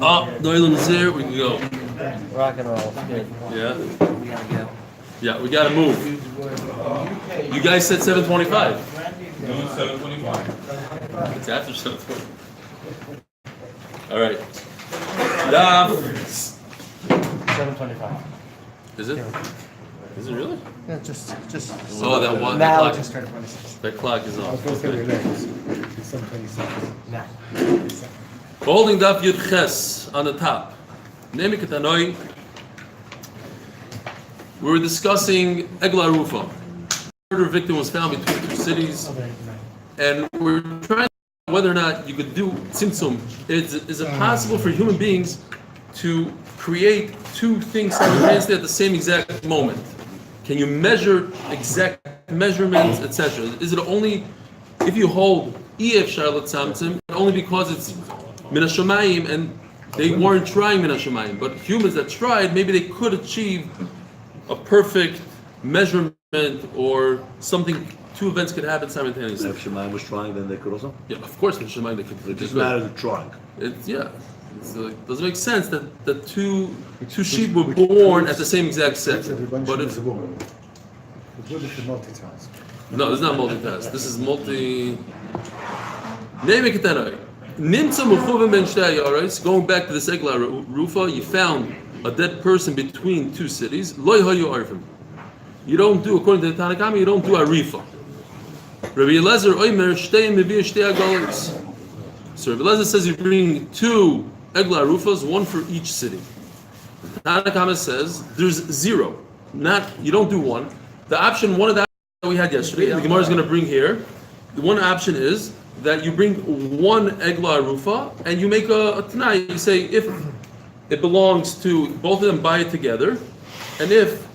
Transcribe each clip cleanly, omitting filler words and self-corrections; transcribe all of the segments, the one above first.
Oh, the island is here. We can go. Rock and roll. Good. Yeah. We gotta go. Yeah, we gotta move. You guys said 7:25. No, 7:25. It's after 7:20. All right. Daf. 7:25. Is it? Is it really? Yeah, just. Oh, that one. Now That it just clock, turned 26. that clock is I was off. going to say Okay. relax. It's some 26. Nah. We're holding Daf Yud Ches on the top. Nemi Ketanoi. We were discussing Egla Rufa. Murder victim was found between two cities, and we're trying to know whether or not you could do tzimtzum. Is it possible for human beings to create two things simultaneously at the same exact moment? Can you measure exact measurements, etc.? Is it only if you hold EF Charlotte Samtzim, only because it's Min HaShamayim and they weren't trying Min HaShamayim, but humans that tried, maybe they could achieve a perfect measurement or something, two events could happen simultaneously. If Shemaim was trying, then they could also. Yeah, of course, Min HaShamayim they could. It just matters of trying. It's doesn't make sense that the two sheep were born at the same exact set. But if It's a woman. It's really to multitask. no, it's not multitask. This is multi. Name it Ketanoi. Nimtza Mechuvim Ben Shtei Yarais. Going back to the Egla Rufa, you found a dead person between two cities. Loi Hayu Arvim. You don't do, according to the Tanakhama, you don't do a rifa. Rabbi Eliezer Oimer Shtei Mevi Shtei Agalos. So Rabbi Eliezer says you bring two Egla Rufas, one for each city. The Tanakhama says there's zero. You don't do one. The option, one of the options that we had yesterday, and the Gemara is going to bring here, the one option is that you bring one Egla Rufa and you make a Tanai. You say if it belongs to, both of them buy it together, and if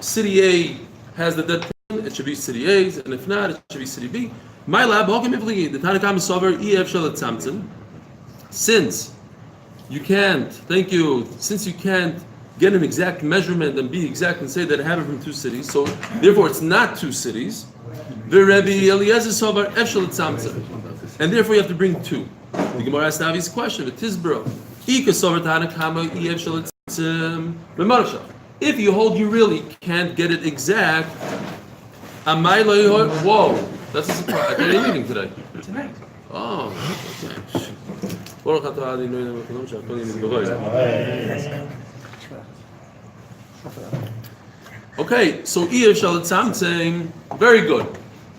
City A has the dead person, it should be City A's, and if not, it should be City B. My lab, the Tanakhama Sover, EF Shalat Samtzim, since you can't get an exact measurement and be exact and say that it happened from two cities, so therefore it's not two cities. And therefore you have to bring two. The Gemara asked the obvious question, if you hold you really can't get it exact, whoa, that's a surprise. I thought you're leaving today. Tonight. Oh, okay, so saying very good.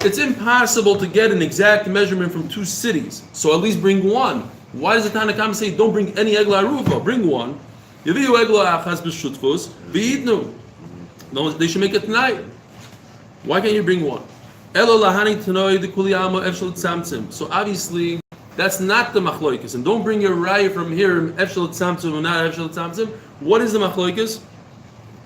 It's impossible to get an exact measurement from two cities, so at least bring one. Why does the Tanakhama say don't bring any Egla Rufa? Bring one. No, they should make it tonight. Why can't you bring one? So obviously, that's not the machloikus. And don't bring your raya from here, efshel tzamtzum or not efshel tzamtzum. What is the machloikus?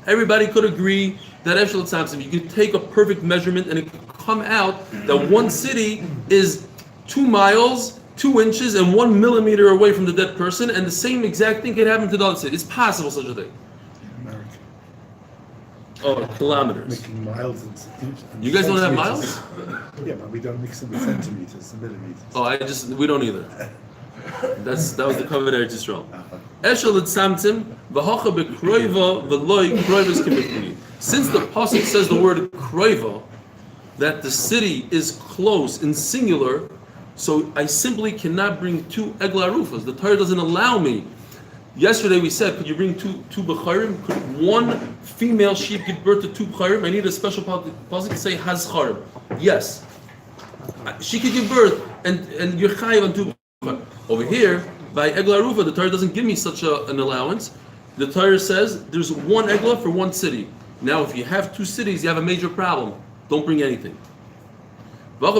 Everybody could agree that efshel tzamtzum, you could take a perfect measurement and it could come out that one city is 2 miles, 2 inches, and 1 millimeter away from the dead person, and the same exact thing can happen to the other city. It's possible such a thing. America. Oh, kilometers. Making miles and You guys don't have miles? Yeah, but we don't mix them with centimeters and millimeters. Oh, we don't either. That was the covenant Eretz Yisrael. Eshel etzamtzim v'hocha bekroiva v'loi kroivas k'mifli. Since the pasuk says the word kroiva, that the city is close in singular, so I simply cannot bring two Egla Rufas. The Torah doesn't allow me. Yesterday we said, could you bring two Bechorim? Could one female sheep give birth to 2 Bechorim? I need a special pasuk to say Hazcharim. Yes. She could give birth, and you're chayiv on 2 Bechorim. Over here, by Egla Rufa, the Torah doesn't give me such an allowance. The Torah says there's one Egla for one city. Now, if you have 2 cities, you have a major problem. Don't bring anything. That's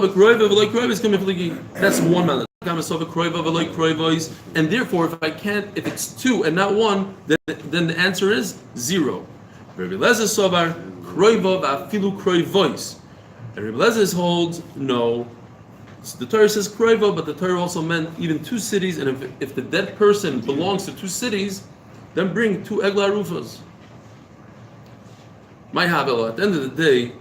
one man. And therefore, if it's 2 and not 1, then the answer is 0. Rabbi Eliezer holds no. The Torah says kroiva, but the Torah also meant even 2 cities, and if the dead person belongs to 2 cities, then bring 2 Egla Rufas. My Havela, at the end of the day,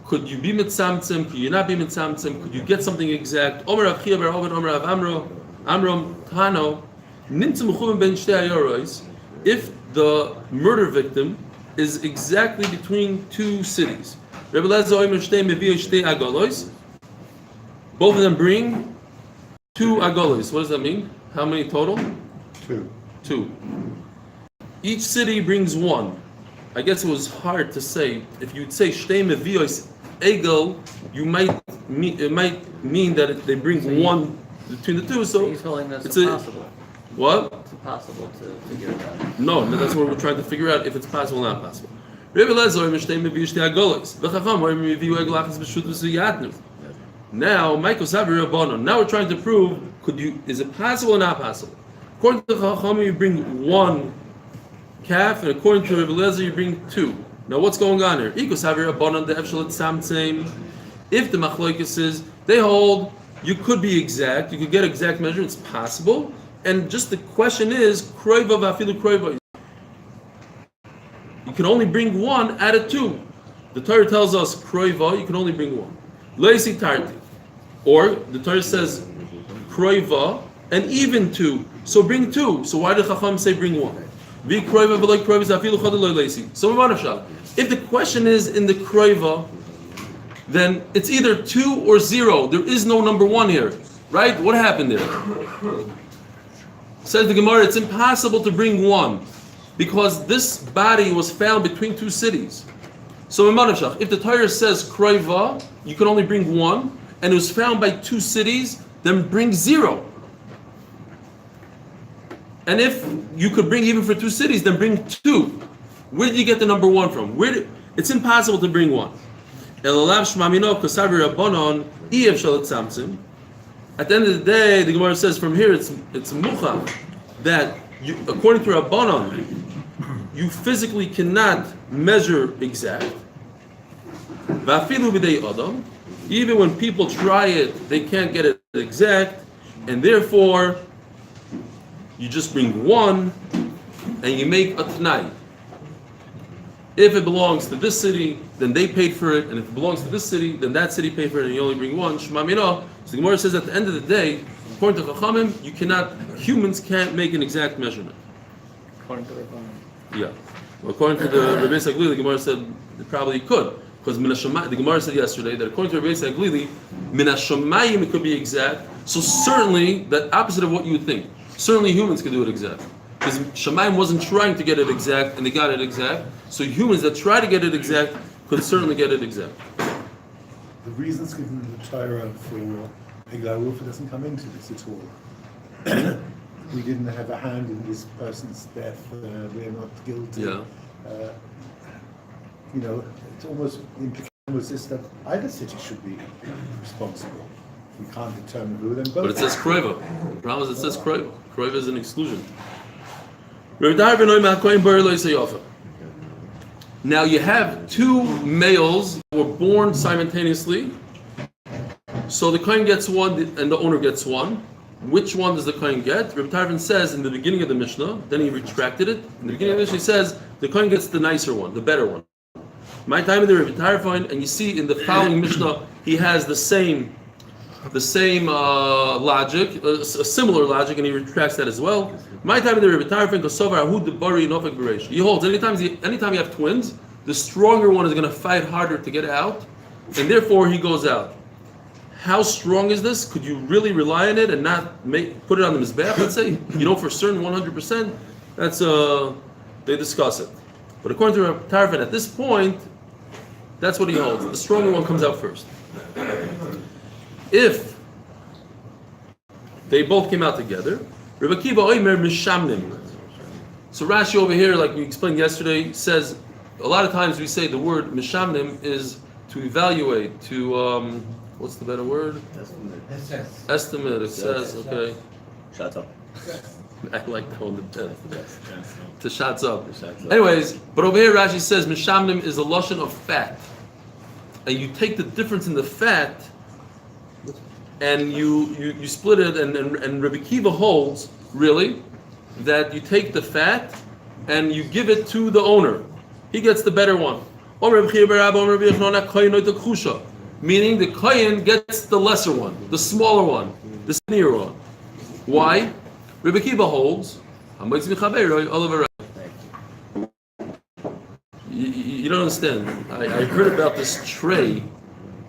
could you be mitzamtzim? Could you not be mitzamtzim? Could you get something exact? Omer Rav Chia bar Ovid, Omer Rav Amro. Amram Tano, Nimtzum Mechuvim ben Shtei Ayoros, if the murder victim is exactly between two cities. Rebbe Lezer Omer Shtei Mevi Shtei Agolos. Both of them bring two agolos. What does that mean? How many total? Two. Each city brings one. I guess it was hard to say. If you'd say Shtei Mevios Egel, it might mean that they bring one between the two. So He's calling this it's impossible. What? It's impossible to figure it out. No, that's what we're trying to figure out if it's possible or not possible. Rebbe Lezer Omer Shtei Mevios Shtei Agolos. V'chacham Omer Meviu Egel Achas B'Shutus V'Yatnu. Now, Michael Sabi Rabbanon. Now we're trying to prove: is it possible or not possible? According to Chachamim, you bring one calf, and according to Rebbe Lezer, you bring two. Now, what's going on here? If the machlokes is they hold you could be exact, you could get exact measure. It's possible, and just the question is kroiva v'afilu kroiva. You can only bring one out of two. The Torah tells us kroiva, you can only bring one. Leisi tarti. Or the Torah says kroiva and even two. So bring two. So why did Chacham say bring one? Be kroiva v'loy kroiva zafilu chadol loy leisi. So if the question is in the kroiva, then it's either 2 or 0. There is no number 1 here. Right? What happened there? Says the Gemara, it's impossible to bring 1 because this body was found between 2 cities. So if the Torah says kroiva, you can only bring 1, and it was found by 2 cities, then bring 0. And if you could bring even for 2 cities, then bring 2. Where did you get the number 1 from? It's impossible to bring 1. At the end of the day, the Gemara says from here it's mucha that according to Rabbanon, you physically cannot measure exact. Even when people try it, they can't get it exact, and therefore you just bring 1 and you make a t'nai. If it belongs to this city, then they paid for it, and if it belongs to this city, then that city paid for it, and you only bring 1. Shema Mino. So the Gemara says at the end of the day, according to Chachamim, humans can't make an exact measurement. According to Rabbanan. Yeah. Well, according to the Rebbe Saglili, the Gemara said it probably could, because the Gemara said yesterday that according to Rebbe Saglili, Minashamayim it could be exact. So certainly the opposite of what you would think. Certainly humans could do it exact. Because Shamayim wasn't trying to get it exact, and they got it exact. So humans that try to get it exact could certainly get it exact. The reasons given in the Torah for Eglah Rufa doesn't come into this at all. We didn't have a hand in this person's death. We're not guilty. Yeah. It's almost the implication was this that either city should be responsible. We can't determine who them both. But it says kroiva. The problem is it says kroiva. Kroiva is an exclusion. Now you have 2 males who were born simultaneously. So the kohen gets 1 and the owner gets 1. Which one does the kohen get? Reb Tarfon says in the beginning of the Mishnah, then he retracted it. In the beginning of the Mishnah he says the kohen gets the nicer one, the better one. My time in the Reb Tarfon, and you see in the following Mishnah he has the same logic, a similar logic, and he retracts that as well. My time in the Rebbe Tarfon Kosovar Ahud the Bari Nofek Beresh. He holds anytime you have twins, the stronger one is going to fight harder to get out, and therefore he goes out. How strong is this? Could you really rely on it and not put it on the mizbeach? Let's say for certain 100%. That's they discuss it. But according to Rebbe Tarfon, at this point, that's what he holds. The stronger one comes out first. If they both came out together, Rebbe Kiva Oimer Mishamnim. So Rashi over here, like we explained yesterday, says a lot of times we say the word Mishamnim is to evaluate, to what's the better word? Estimate. It says, okay. Shots up. I like that one the best. To shots up. Anyways, but over here Rashi says Mishamnim is a lashon of fat, and you take the difference in the fat. And you split it, and Rebbe Kiva holds, really, that you take the fat and you give it to the owner. He gets the better one. Meaning the kohen gets the lesser one, the smaller one, the skinnier one. Why? Rabbi Kiva holds, you don't understand. I heard about this tray,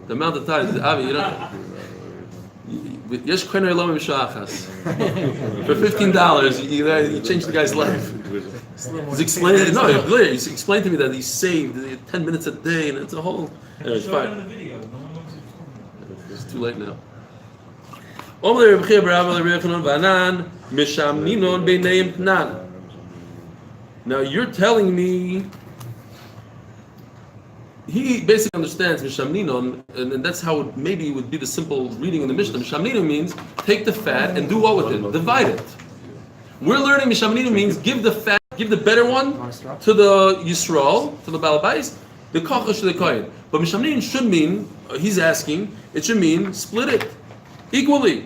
the amount of times, Avi, you know, for $15, you change the guy's life. He's explaining, he's explained to me that he saved 10 minutes a day, and it's a whole. Anyway, it's fine. It's too late now. Now you're telling me he basically understands Mishamninon, and that's how maybe it would be the simple reading in the Mishnah. Mishamninon means take the fat and do what with it? Divide it. We're learning Mishamninon means give the fat, give the better one to the Yisrael, to the Balabais, the Kochash to the Kohen. But Mishamninon should mean, he's asking, it should mean split it equally.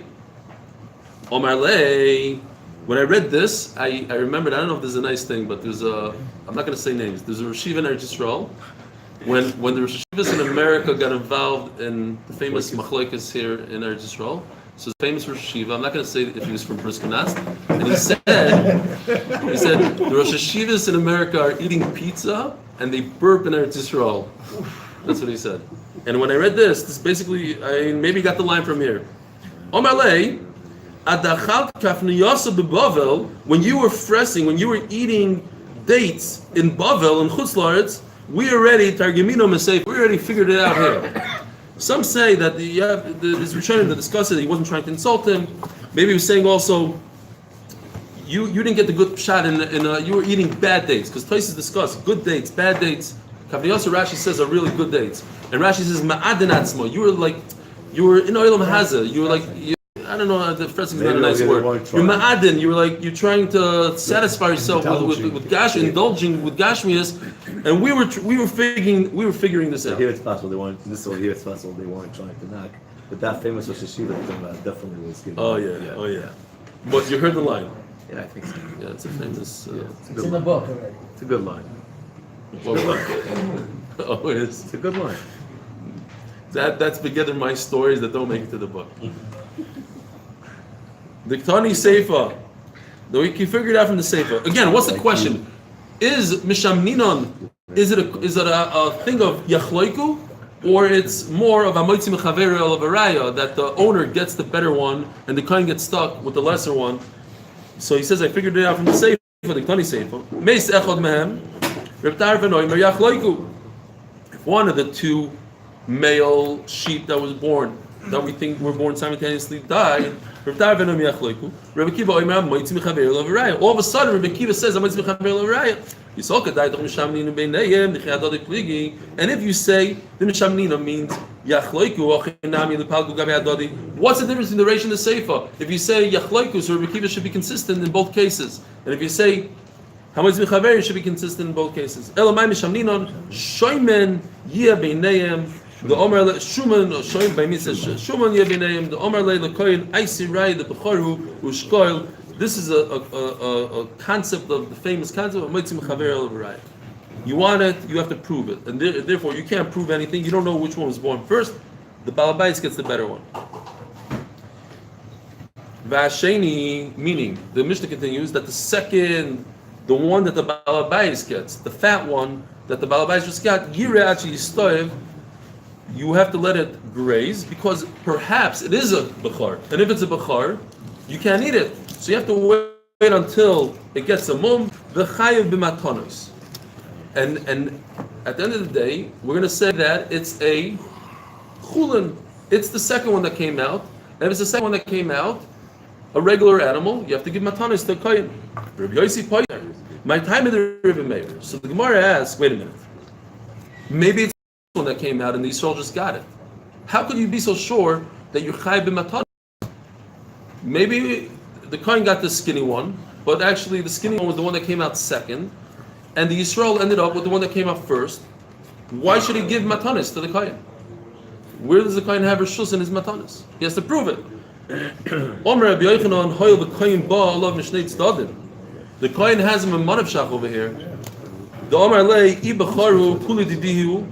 Omar Lei, when I read this, I remembered, I don't know if this is a nice thing, but there's a, I'm not going to say names, there's a Rosh Yeshiva in Eretz Yisrael. When the Rosh Yeshivas in America got involved in the famous Machlokes here in Eretz Yisrael, so the famous Rosh Yeshiva, I'm not going to say if he was from Briskenaz, and he said the Rosh Yeshivas in America are eating pizza and they burp in Eretz Yisrael. That's what he said. And when I read this basically, I maybe got the line from here. Omar Lei, when you were fressing, when you were eating dates in Bavel and Chutz La'aretz, we already figured it out here. Some say that this Rishonim to discuss it, he wasn't trying to insult him. Maybe he was saying also, you didn't get the good shot you were eating bad dates, because places discuss good dates, bad dates. Kavniyasa Rashi says are really good dates, and Rashi says ma'adin atzmo. You were in oilam haza. You were like. I don't know, the phrasing is not a nice word. You're ma'adin, you're trying to satisfy yourself with gash, indulging with gashmias, and we were figuring this out. Here it's possible they weren't. This one here it's possible they weren't trying to knock, but that famous Rosh Yeshiva definitely was given. Oh yeah. But you heard the line. Yeah, I think so. Yeah, it's a famous. It's in the book already. It's a good line. What line? Oh, it is. It's a good line. That's together my stories that don't make it to the book. The Ktani Seifa. We can figure it out from the Seifa. Again, what's the question? Is Mishamninon, is it a thing of Yachloiku, or it's more of a Moitzi Mechaver El Avaraya, that the owner gets the better one and the Kohen gets stuck with the lesser one? So he says, I figured it out from the Seifa, the Ktani Seifa. Meis Echad Mehem, Reb Tar V'Noimer Yachloiku. If one of the two male sheep that was born, that we think were born simultaneously, died, all of a sudden, Rabbi Kiva says, and if you say the Mishamnina means what's the difference in the Reish and the Seifa? If you say Yachloiku, so Rabbi Kiva should be consistent in both cases. And if you say it should be consistent in both cases. The Omer Shuman Shoim by me says Shuman Yevineim, the Omer Le Koyin Aisirai, the Bechoru Ushkoil. This is a concept of the famous concept of Moitzim Chaver El Avaraya. You want it, you have to prove it, and therefore you can't prove anything. You don't know which one was born first. The Balabais gets the better one. Vasheni, meaning the Mishnah continues that the one that the Balabais gets, the fat one that the Balabais just got, Yireh Achi Yistoyev. You have to let it graze because perhaps it is a bechar, and if it's a bechar, you can't eat it. So you have to wait until it gets a mum. V'chayev b'matanos, and at the end of the day, we're going to say that it's a chulin. It's the second one that came out, and if it's the second one that came out, a regular animal, you have to give matanos to the kohen. Rabbi Yossi Poyer, my time of the Rebbe Meir. So the Gemara asks, wait a minute, maybe it's one that came out and the Yisrael just got it. How could you be so sure that you're chai b'matan? Maybe the Kohen got the skinny one, but actually the skinny one was the one that came out second, and the Yisrael ended up with the one that came out first. Why should he give matanis to the Kohen? Where does the Kohen have rishus in his matanis? He has to prove it. The Kohen has him in manav shach over here. The Omar lei ibacharu kuli didihu.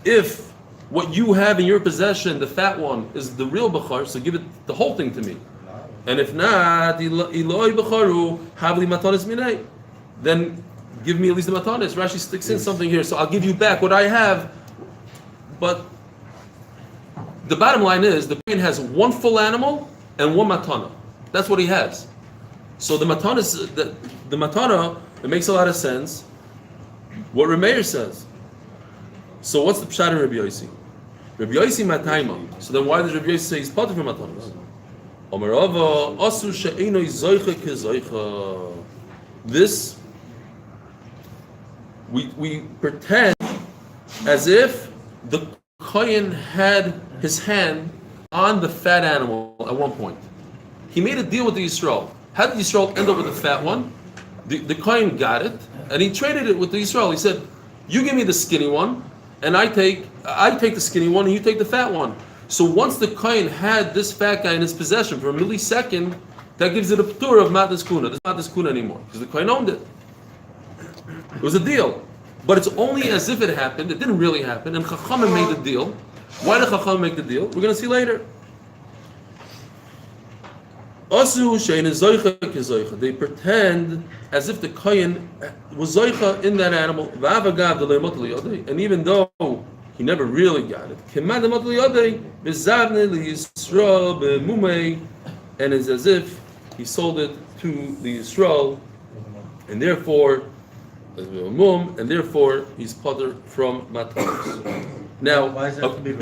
If what you have in your possession, the fat one, is the real bechar, so give it the whole thing to me. And if not, Eloi Bechoru, Havli Matanis Minei. Then give me at least the Matanis. Rashi sticks in something here, so I'll give you back what I have. But the bottom line is, the Kohen has one full animal and one matana. That's what he has. So the matana, it makes a lot of sense. What Rameir says. So what's the pshat in Rabbi Yossi? Rabbi Yossi matayma. So then why does Rabbi Yossi say he's potter for matanas? Omerava asu she'enoi zoicha kezoicha. This we pretend as if the Kohen had his hand on the fat animal at one point. He made a deal with the Yisrael. How did Yisrael end up with the fat one? The Kohen got it, and he traded it with the Yisrael. He said, "You give me the skinny one, and I take the skinny one, and you take the fat one." So once the Kohen had this fat guy in his possession for a millisecond, that gives it a p'tur of matnas kuna. There's not this kuna anymore because the Kohen owned it. It was a deal. But it's only as if it happened. It didn't really happen. And Chachamim made the deal. Why did Chachamim make the deal? We're going to see later. They pretend as if the Kohen was zoicha in that animal. And even though he never really got it, and it's as if he sold it to the Yisrael, and therefore he's potter from matanos. Now, Why does it have to be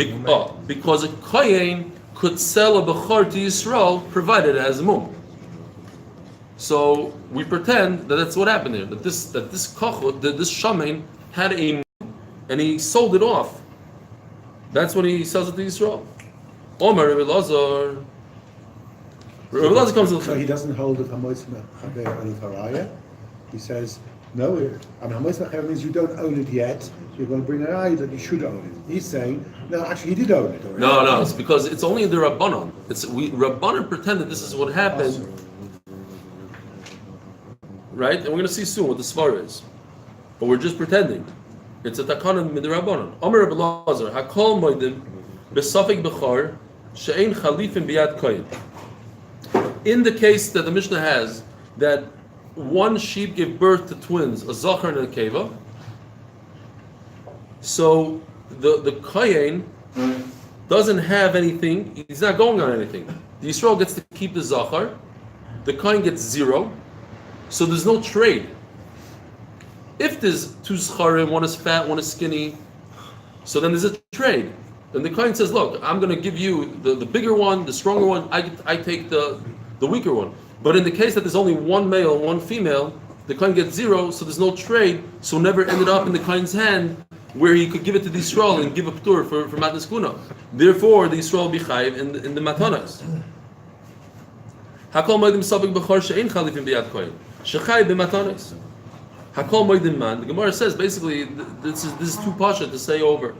because a kohen could sell a bechor to Yisrael provided it has a mum. So we pretend that that's what happened here. That this shaman had a mum and he sold it off. That's when he sells it to Yisrael. Omer Rabbi Elazar. Rabbi Elazar comes to So he doesn't hold the Hamois Mechaber and Haraya. He says, no, Hamois Mechaber means you don't own it yet. You're going to bring an ayah that you should own it. He's saying, no, actually he did own it already. No, it's because it's only the Rabbanon. Rabbanon pretend that this is what happened. Right? And we're going to see soon what the Svar is. But we're just pretending. It's a takanon mid Rabbanon. Omer Rabbi Elazar, Hakol Moedim, Besafik Bechar, She'ein Chalifin Biyad Kohen. In the case that the Mishnah has, that one sheep gave birth to twins, a Zachar and a Keva, so the Kohen doesn't have anything, he's not going on anything. The Yisrael gets to keep the Zachar, the Kohen gets 0, so there's no trade. If there's 2 Zacharim, one is fat, one is skinny, so then there's a trade. Then the Kohen says, look, I'm going to give you the bigger one, the stronger one, I take the weaker one. But in the case that there's only one male and one female, the Kohen gets 0, so there's no trade, so never ended up in the Kohen's hand where he could give it to the Yisrael and give a p'tur for Matnas Kuna. Therefore, the Yisrael will be chayiv in the Matanas. Hakol moedim sabik b'chor she'ein chalifim b'yad Kohen. Shechayiv b'Matanas. Hakol moedim man. The Gemara says basically this is too pasha to say over.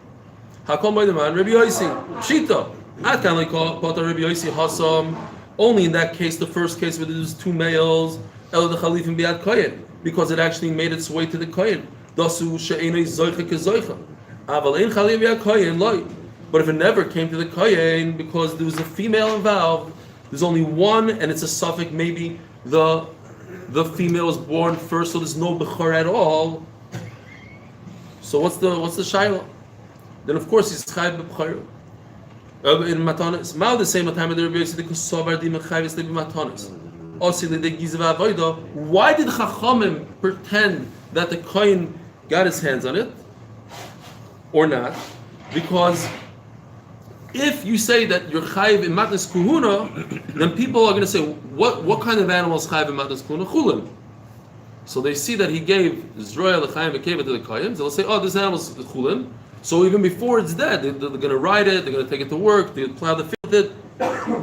Hakol moedim man. Rabbi Yossi Pshita. Ad kan leikol pata Rabbi Yossi hasam. Only in that case, the first case where there's 2 males, el the chalifim b'yad Kohen, because it actually made its way to the Kohen. Dasu she'enei zoicha kezoicha. Aval ein chalifim b'yad Kohen loy. But if it never came to the Kohen because there was a female involved, there's only one, and it's a suffix. Maybe the female was born first, so there's no bechor at all. So what's the shaila? Then of course he's chayiv b'bechor. In matanis, mal the same time the Rabbi Yossi the kosavar di mechayiv the matanis. Osili the gizva avoda. Why did Chachamim pretend that the Kohen got his hands on it, or not? Because if you say that you're chayiv in matnas kuhuna, then people are going to say, what kind of animal is chayiv in matnas kuhuna? Chulim. So they see that he gave Israel the chayiv to the Kohen, so they'll say, oh, this animal is chulim. So even before it's dead, they're going to ride it, they're going to take it to work, they plow the field with it.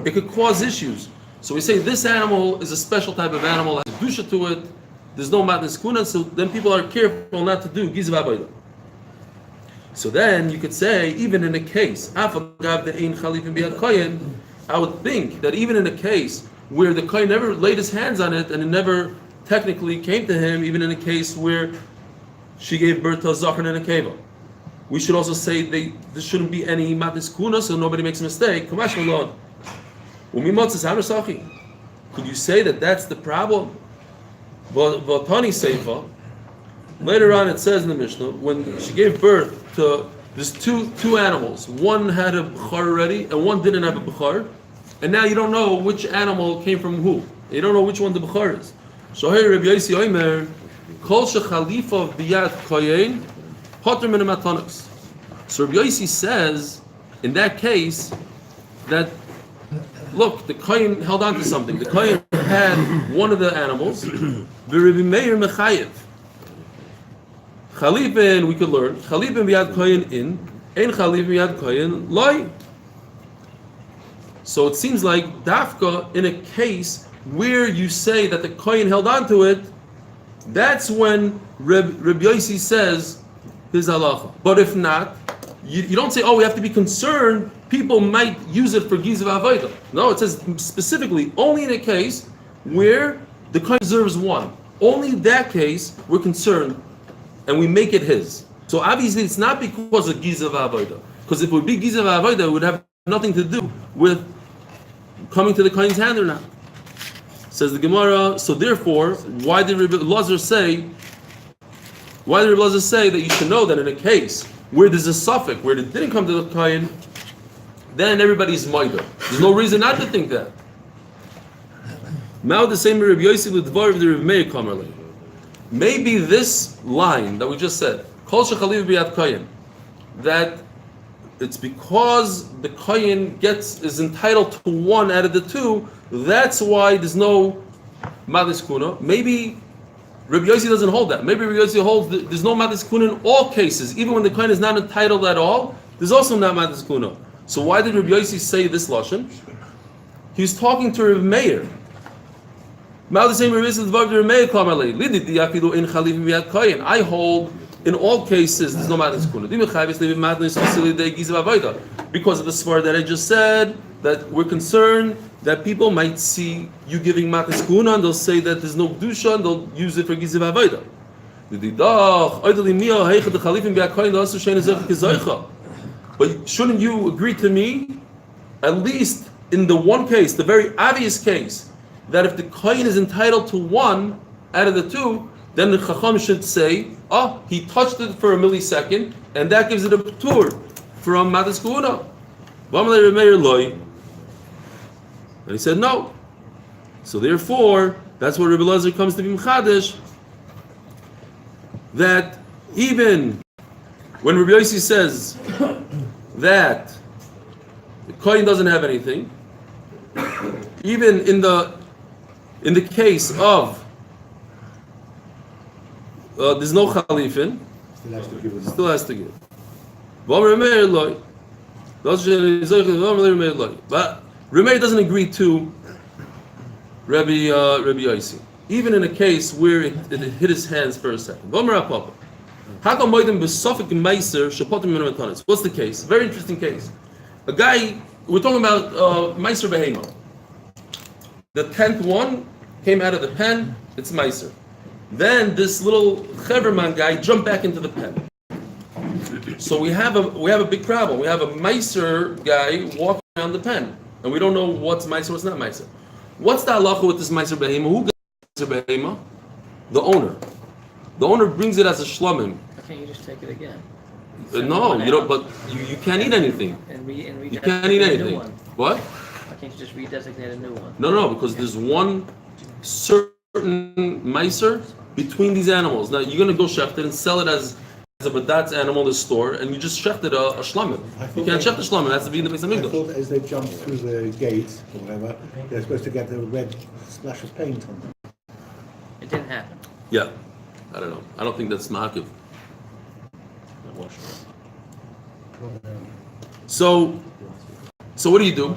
It could cause issues. So we say this animal is a special type of animal, has dusha to it, there's no matnas kuna, so then people are careful not to do gizav abayda. So then you could say, even in a case, I would think that even in a case where the Kohen never laid his hands on it and it never technically came to him, even in a case where she gave birth to a Zachar and a Keva, we should also say there shouldn't be any matnas kuna, so nobody makes a mistake. Could you say that that's the problem? V'atani seifa. Later on, it says in the Mishnah when she gave birth to there's two animals. One had a bechar already, and one didn't have a bechar, and now you don't know which animal came from who. You don't know which one the bechar is. So here Rabbi Yossi Omer, kol shechalifa biyad kohen, poter min matanos. So Rabbi Yossi says, in that case, that look, the kohen held on to something. The kohen had one of the animals. V'Rabbi Meir mechayev. Chalipin, we could learn. Chalipin biyad kohen in, ein chalipin biyad kohen loy. So it seems like dafka in a case where you say that the kohen held on to it, that's when Rabbi Yossi says his halacha. But if not, you don't say, oh, we have to be concerned. People might use it for gizav avodah. No, it says specifically only in a case where the kohen deserves one. Only in that case we're concerned, and we make it his. So obviously it's not because of gizav avodah. Because if it would be gizav avodah, it would have nothing to do with coming to the kohen's hand or not. Says the Gemara. So therefore, why did Rabbi Elazar say that you should know that in a case where there's a suffix, where it didn't come to the kohen, then everybody's maidah. There's no reason not to think that. Now the same Rabbi Yossi with Dvar of the Rabbi Meir Kamerle. Maybe this line that we just said, Kol shechaliv biyad kohen, that it's because the kohen is entitled to one out of the two. That's why there's no matis kuna. Maybe Rabbi Yossi doesn't hold that. Maybe Rabbi Yossi holds that there's no matis kuna in all cases, even when the kohen is not entitled at all. There's also not matis kuna. So why did Rabbi Yossi say this lashon? He's talking to Rabbi Meir. I hold in all cases there's no matis kuna. Because of the svar that I just said, that we're concerned that people might see you giving matis kuna and they'll say that there's no kedusha and they'll use it for gizav avodah. But shouldn't you agree to me, at least in the one case, the very obvious case, that if the kohen is entitled to one out of the two, then the chacham should say, oh, he touched it for a millisecond, and that gives it a ptur from matis kuna. And he said no. So therefore, that's where Rabbi Elazar comes to be mechadish, that even when Rabbi Yossi says that the kohen doesn't have anything, even in the case of there's no chalifin, still has to give. But Rameir doesn't agree to Rabbi Yossi, even in a case where it hit his hands for a second. What's the case? Very interesting case. A guy, we're talking about Meiser Behema. The 10th one came out of the pen, it's Meiser. Then this little Cheverman guy jumped back into the pen. So we have a big problem. We have a Meiser guy walking around the pen, and we don't know what's Meiser, what's not Meiser. What's the halacha with this Meiser Behema? Who got Meiser Behema? The owner. The owner brings it as a shlomim. Why can't you just take it again? No, you don't. But you can't eat anything. You can't eat anything. What? Why can't you just redesignate a new one? No, because there's one certain meiser between these animals. Now you're gonna go shecht it and sell it as a badatz animal in the store, and you just shechted a shlamim. You can't shecht a shlamim. That's to be in the Beis I Hamikdash. thought as they jump through the gate or whatever, they're supposed to get the red splash of paint on them. It didn't happen. Yeah, I don't know. I don't think that's ma'akiv. So what do you do?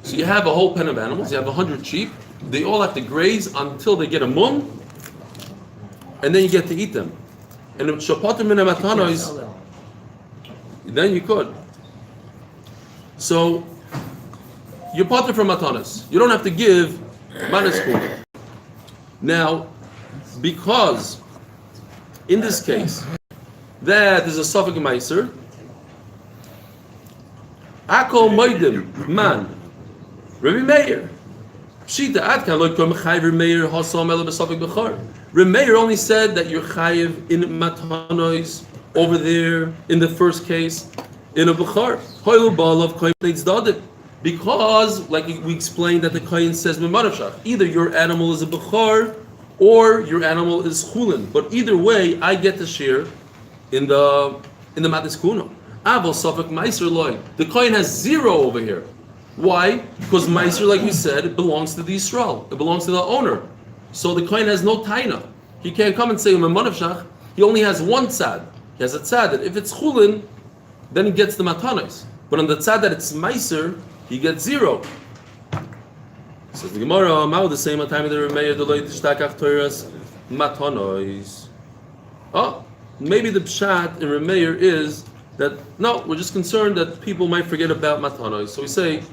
So you have a whole pen of animals. You have 100 sheep. They all have to graze until they get a mum, and then you get to eat them. And if shapatim min hamatanos, then you could. So you're pater from matanos. You don't have to give manas kuna. Now, because in this case that is a suffix meiser, akol moedim man, Rabbi Meir. Pshita Adkan Lo Kom Chayiv Remeir Hasam Ela B'Safek Bechar. Remeir only said that you're chayiv in matanois over there in the first case in a Bechar. Hoilu Balav Koyin Neitz Dadim. Because, like we explained, that the Koyin says Memanavshach, either your animal is a Bechar or your animal is Chulin. But either way, I get the share in the Matis Kuno. Aval Safek Meiser Loy. The Koyin has 0 over here. Why? Because Meiser, like we said, it belongs to the Yisrael. It belongs to the owner. So the Kohen has no taina. He can't come and say Memanavshach. He only has one tzad. He has a tzad that if it's chulin, then he gets the matanos. But on the tzad that it's meiser, he gets 0. Says the Gemara, Mao the same time the Remeir the loy tishtakach toiras matanos. Oh, maybe the pshat in Remeir is that no, we're just concerned that people might forget about matanos. So we say,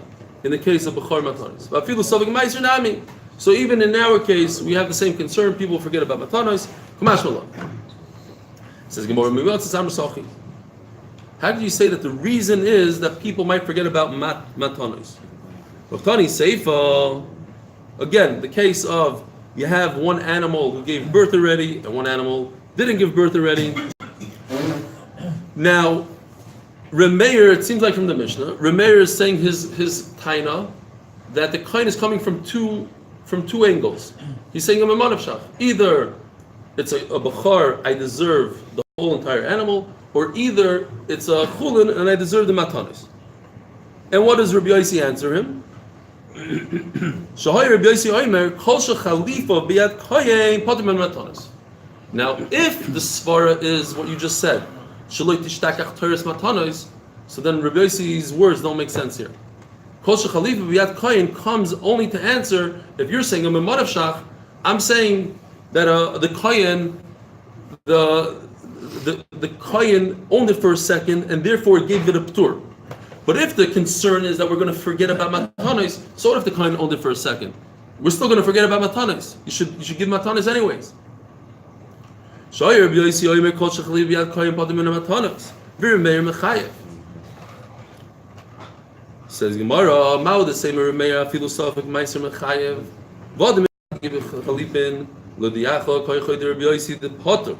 in the case of Bechor matanos, but feel sovig meiser nami. So even in our case, we have the same concern. People forget about matanos. Kamash malon. Says Gemara, how do you say that the reason is that people might forget about matanos? Raftani seifa. Again, the case of you have one animal who gave birth already and one animal didn't give birth already. Now, Remeir, it seems like from the Mishnah, Remeir is saying his taina that the kohen is coming from two angles. He's saying a memanavshach. Either it's a bechar, I deserve the whole entire animal, or either it's a chulin and I deserve the matanis. And what does Rabbi Yossi answer him? Shahay Rabbi Yossi Omer kol shechalifa biyad kohen potim and matanis. Now, if the svara is what you just said, shaloi tishtakach teres matanis, so then Rabbi Yossi's words don't make sense here. Kol shechalifa biyad kohen comes only to answer if you're saying a memanavshach. I'm saying that the kohen, the kohen owned it for a second and therefore gave it a ptur. But if the concern is that we're going to forget about matanis, so what if the kohen owned it for a second? We're still going to forget about matanis. You should give matanis anyways. Shayir Rabbi Yossi Omer kol shechalifa biyad kohen potim min matanis. V'Remeir mechayev. Says Gemara, Mao the same Remeir philosophic meiser mechayev. V'adam give chalipin l'diacha koychoy the Rabbi Yossi the potter.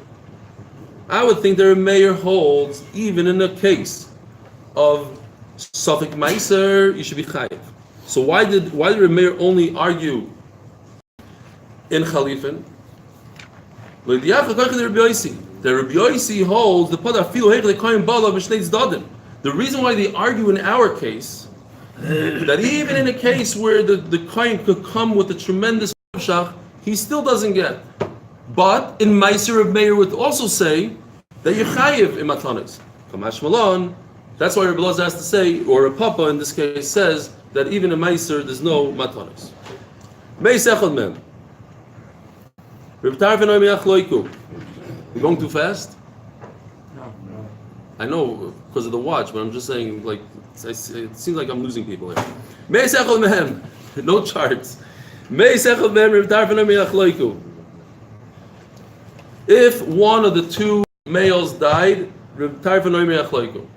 I would think the Remeir holds even in the case of Suffolk Meiser, you should be chayiv. So why did Remeir only argue in Chalifin? The Rabbi Yossi holds the potter filo hech lekoyim bala b'shnei tzdadim. The reason why they argue in our case that even in a case where the kohen could come with a tremendous shach, he still doesn't get. But in Meiser of Meir would also say that you're chayiv in matanis. Kamash malon. That's why Rabbi Elazar has to say, or a papa in this case says that even in Meiser there's no matanis. Meis echad mem. Reb Tarfon oimiyach loiku. You going too fast? No. I know because of the watch, but I'm just saying, like, it seems like I'm losing people here. Meis echad mem. No charts. Meis echad mem. Reb Tarfon oimiyach loiku. If one of the two males died, Reb Tarfon oimiyach loiku.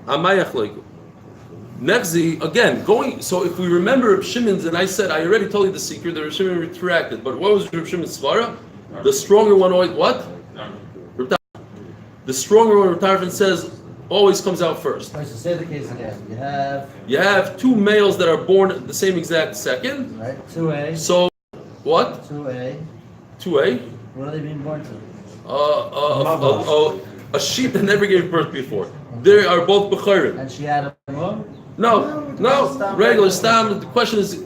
Amayach loiku. Nexi, again, going, so if we remember Reb Shimon's, and I said, I already told you the secret, that Reb Shimon retracted, but what was Reb Shimon's svara? The stronger one always, what? The stronger one, Reb Tarfon says, always comes out first. Right, so say the case again. You have two males that are born at the same exact second. Right, 2A. So, what? 2A. 2A? What are they being born to? A sheep that never gave birth before. They are both Bechoros. And she had a mom? No, regular stam. The question is,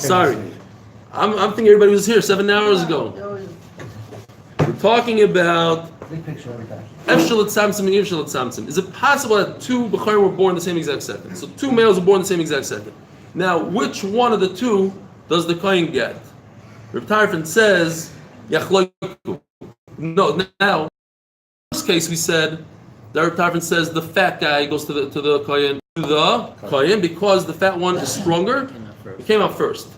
sorry. I'm thinking everybody was here 7 hours ago. We're talking about Big picture every time. Efshalat Samson and Efshalat Samson. Is it possible that two Bechoros were born the same exact second? So two males were born the same exact second. Now, which one of the two does the kohen get? Reb Tarfon says, Yachloiku. No, now, in this case we said, that Reb Tarfon says the fat guy goes to the kohen because the fat one is stronger. It came out first.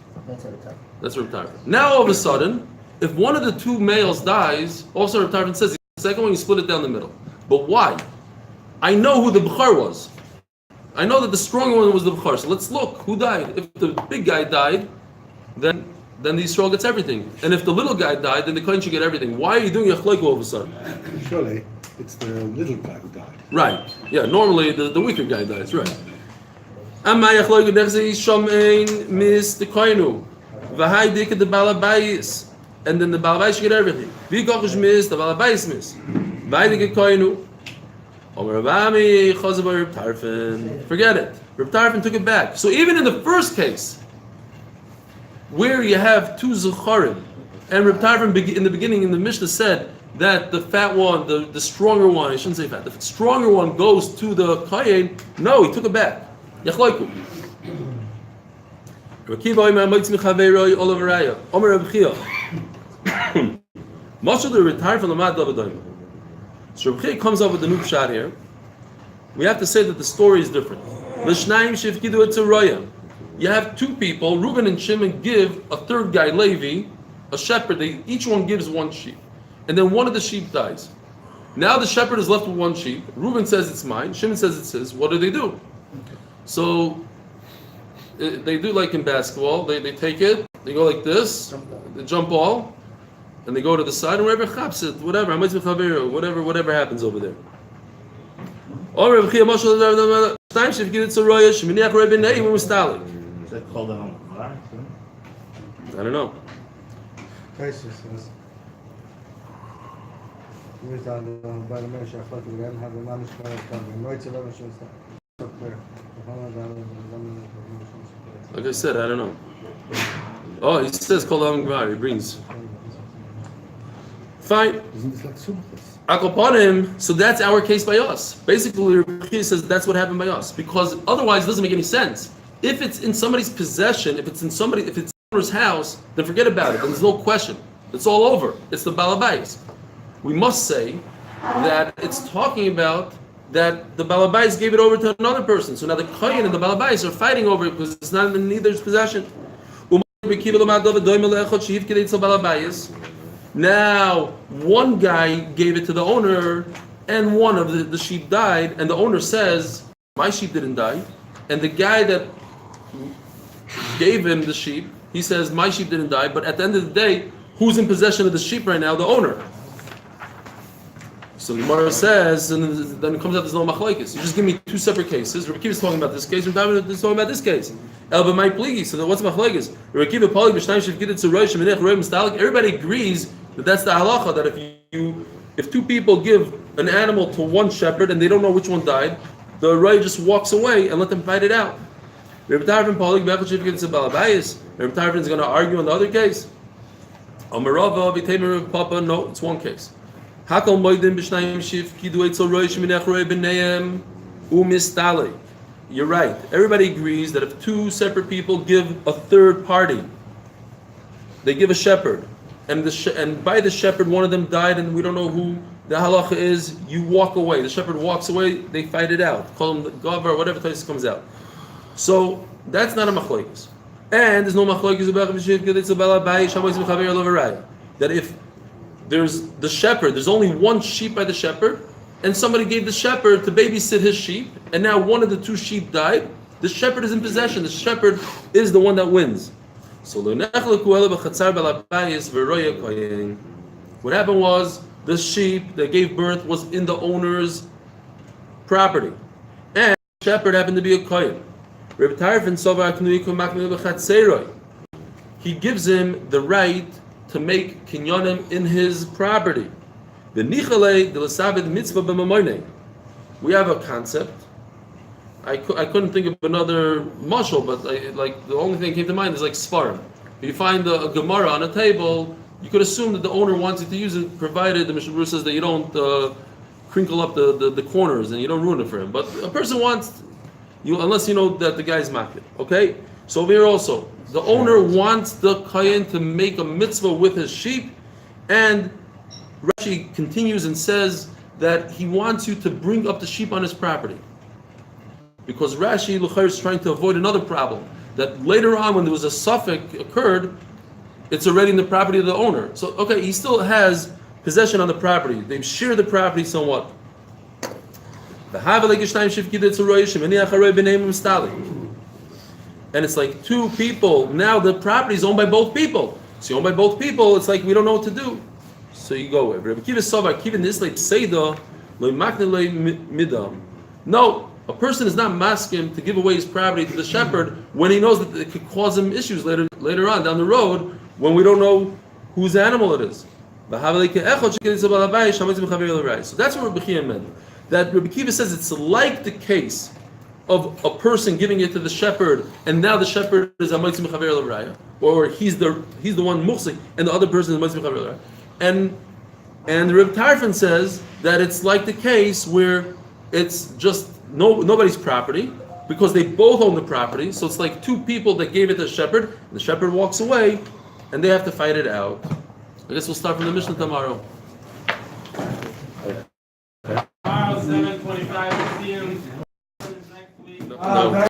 That's Reb Tarfon. Now all of a sudden, if one of the two males dies, also Reb Tarfon says the second one you split it down the middle. But why? I know who the Bechor was. I know that the stronger one was the Bechor. So let's look who died. If the big guy died, then the Yisrael gets everything. And if the little guy died, then the Kohen should get everything. Why are you doing a chloik all of a sudden? Surely it's the little guy who died. Right. Yeah, normally the weaker guy dies, right. Amay chloik nechzi shomein mis the Kohenu. V'hai dik the balabayis. And then the balabayis should get everything. V'gochish mis, the balabayis mis. V'hai dik Kohenu. Omer Rabami chazav Reb Tarfon. Forget it. Reb Tarfon took it back. So even in the first case, where you have two Zucharim, and Reb Tarfon in the beginning in the Mishnah said that the fat one, the stronger one, I shouldn't say fat, the stronger one goes to the Kohen. No, he took it back. Yachloiku. Reb Kiva Omer Moitz Mechaveroi Olavaraya. Omer Reb Chia. Mashal the Reb Tarfon Lamad Davadoim. So Reb Chia comes up with the new pshat here. We have to say that the story is different. L'shnayim shivkidu et tzoroya. You have two people, Reuben and Shimon give a third guy, Levi, a shepherd. Each one gives one sheep. And then one of the sheep dies. Now the shepherd is left with one sheep. Reuben says it's mine. Shimon says it's his. What do? So they do like in basketball. They take it, they go like this, the jump ball, and they go to the side, and wherever chaps it, whatever happens over there. Is that called a home? I don't know. Like I said, I don't know. Oh, he says called Am Gvar. He brings. Fine. Isn't this like Sumchus? Akoponim, so that's our case by us. Basically, he says that's what happened by us. Because otherwise it doesn't make any sense. If it's in somebody's possession, if it's in owner's house, then forget about it. Then there's no question. It's all over. It's the balabais. We must say that it's talking about that the balabais gave it over to another person. So now the kohen and the balabais are fighting over it because it's not in neither's possession. Now, one guy gave it to the owner, and one of the sheep died, and the owner says, my sheep didn't die. And the guy that gave him the sheep, he says, my sheep didn't die, but at the end of the day, who's in possession of the sheep right now? The owner. So the Gemara says, and then it comes out there's no machlokes. You just give me two separate cases. Rabbi Kiva is talking about this case, Rabbi David is talking about this case. Elba might pligi. So then what's machlokes? Rabbi Kiva Pali b'shnayim shivkidet tzoroy shemenech roim mistalik. Everybody agrees that that's the halacha, that if two people give an animal to one shepherd and they don't know which one died, the roy just walks away and let them fight it out. Rabbi Tarfon Pali b'echad shivkidet tzabalabayis. Rabbi Tarfon is going to argue on the other case. Amarava v'temer papa. No, it's one case. Hakol moedim b'shnayim shivkidu etzel roy shemenech roy b'neihem umistale. You're right. Everybody agrees that if two separate people give a third party, they give a shepherd, and by the shepherd one of them died, and we don't know who the halacha is. You walk away. The shepherd walks away. They fight it out. Call him the gavar, whatever place comes out. So that's not a machlokes. And there's no machlokes about that if there's the shepherd, there's only one sheep by the shepherd, and somebody gave the shepherd to babysit his sheep, and now one of the two sheep died, the shepherd is in possession. The shepherd is the one that wins. So what happened was the sheep that gave birth was in the owner's property, and the shepherd happened to be a kohen. He gives him the right to make kinyanim in his property. We have a concept. I couldn't think of another mashal, but the only thing that came to mind is like Sfarim. If you find a Gemara on a table, you could assume that the owner wants you to use it, provided the Mishnah Berurah says that you don't crinkle up the corners and you don't ruin it for him. But a person wants you, unless you know that the guy's makid. Okay? So over here also, the owner wants the kohen to make a mitzvah with his sheep, and Rashi continues and says that he wants you to bring up the sheep on his property. Because Rashi Luchair is trying to avoid another problem, that later on when there was a suffix occurred, it's already in the property of the owner. So, okay, he still has possession on the property. They've shared the property somewhat. and it's like two people. Now the property is owned by both people. So owned by both people, it's like we don't know what to do. So you go with Rabbi Kiva Sova, Kiva Nislei Pseida, Lo Makne Lo Midam. No, a person is not masking to give away his property to the shepherd when he knows that it could cause him issues later on down the road when we don't know whose animal it is. So that's what Rabbi Kiva meant. That Rabbi Kiva says it's like the case of a person giving it to the shepherd, and now the shepherd is a Moitzi Mechaver L'Raya, or he's the one Muchsik, and the other person is Moitzi Mechaver L'Raya. And Reb Tarfon says that it's like the case where it's just nobody's property because they both own the property. So it's like two people that gave it to the shepherd, and the shepherd walks away, and they have to fight it out. I guess we'll start from the Mishnah tomorrow. Tomorrow, 7:25. See you next week. No.